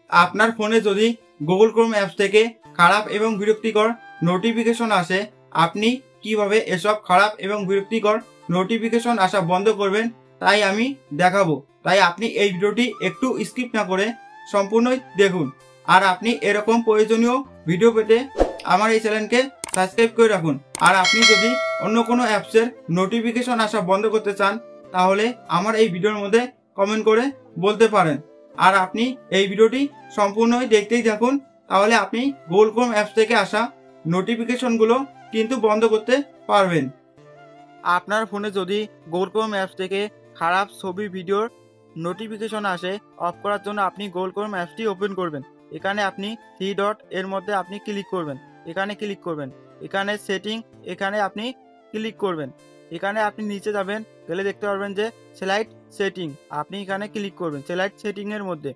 আপনার ফোনে যদি গুগল ক্রোম অ্যাপস থেকে খারাপ এবং বিরক্তিকর নোটিফিকেশন আসে, আপনি কিভাবে এসব খারাপ এবং বিরক্তিকর নোটিফিকেশন আসা বন্ধ করবেন তাই আমি দেখাবো। তাই আপনি এই ভিডিওটি একটু স্কিপ না করে সম্পূর্ণই দেখুন। আর আপনি এরকম প্রয়োজনীয় ভিডিও পেতে আমার এই চ্যানেলকে সাবস্ক্রাইব করে রাখুন। আর আপনি যদি অন্য কোনো অ্যাপসের নোটিফিকেশন আসা বন্ধ করতে চান তাহলে আমার এই ভিডিওর মধ্যে কমেন্ট করে বলতে পারেন। আর আপনি এই ভিডিওটি সম্পূর্ণই দেখতেই থাকুন, তাহলে আপনি গুগল ক্রোম অ্যাপস থেকে আসা নোটিফিকেশনগুলো কিন্তু বন্ধ করতে পারবেন। আপনার ফোনে যদি গুগল ক্রোম অ্যাপস থেকে খারাপ ছবি ভিডিওর নোটিফিকেশন আসে, অফ করার জন্য আপনি গুগল ক্রোম অ্যাপসটি ওপেন করবেন। এখানে আপনি থ্রি ডট এর মধ্যে আপনি ক্লিক করবেন, এখানে ক্লিক করবেন, এখানে সেটিং, এখানে আপনি ক্লিক করবেন। এখানে আপনি নিচে যাবেন, গেলে দেখতে পারবেন যে স্লাইড সেটিং, আপনি এখানে ক্লিক করবেন স্লাইড সেটিংয়ের মধ্যে।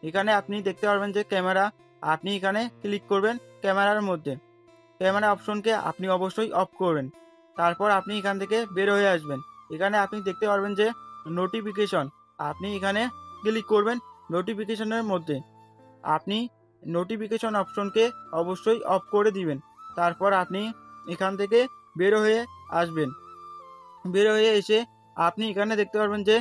এখানে আপনি দেখতে পারবেন যে ক্যামেরা, আপনি এখানে ক্লিক করবেন ক্যামেরার মধ্যে। ক্যামেরা অপশনকে আপনি অবশ্যই অফ করবেন। তারপর আপনি এখান থেকে বের হয়ে আসবেন। এখানে আপনি দেখতে পারবেন যে নোটিফিকেশন, আপনি এখানে ক্লিক করবেন নোটিফিকেশনের মধ্যে। আপনি নোটিফিকেশন অপশনকে অবশ্যই অফ করে দিবেন। তারপর আপনি এখান থেকে বের হয়ে আসবেন। বের হয়ে এসে আপনি এখানে দেখতে পারবেন যে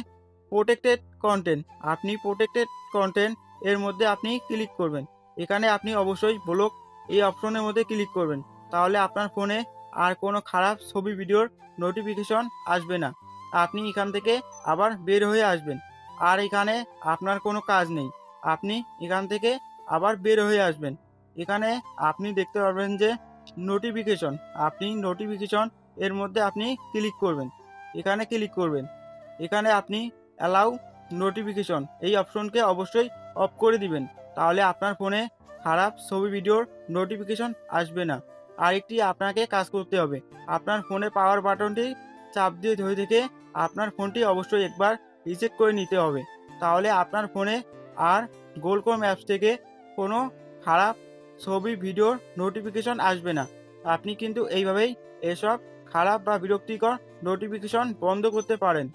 প্রোটেক্টেড কন্টেন্ট, আপনি প্রোটেক্টেড কন্টেন্ট এর মধ্যে আপনি ক্লিক করবেন। এখানে আপনি অবশ্যই ব্লক এই অপশনের মধ্যে ক্লিক করবেন, তাহলে আপনার ফোনে আর কোনো খারাপ ছবি ভিডিওর নোটিফিকেশন আসবে না। আপনি এখান থেকে আবার বের হয়ে আসবেন। আর এখানে আপনার কোনো কাজ নেই, আপনি এখান থেকে আবার বের হয়ে আসবেন। এখানে আপনি দেখতে পারবেন যে নোটিফিকেশন, আপনি নোটিফিকেশন এর মধ্যে আপনি ক্লিক করবেন, এখানে ক্লিক করবেন। এখানে আপনি অ্যালাউ নোটিফিকেশন এই অপশনকে অবশ্যই অফ করে দিবেন, তাহলে আপনার ফোনে খারাপ ছবি ভিডিওর নোটিফিকেশন আসবে না। আরেকটি আপনাকে কাজ করতে হবে, আপনার ফোনে পাওয়ার বাটনটি চাপ দিয়ে ধরে থেকে আপনার ফোনটি অবশ্যই একবার রিসেট করে নিতে হবে, তাহলে আপনার ফোনে আর গুগল ক্রোম অ্যাপস থেকে কোনো খারাপ ছবি ভিডিওর নোটিফিকেশন আসবে না। আপনি কিন্তু এইভাবেই এসব খারাপ বা বিরক্তিকর নোটিফিকেশন বন্ধ করতে পারেন।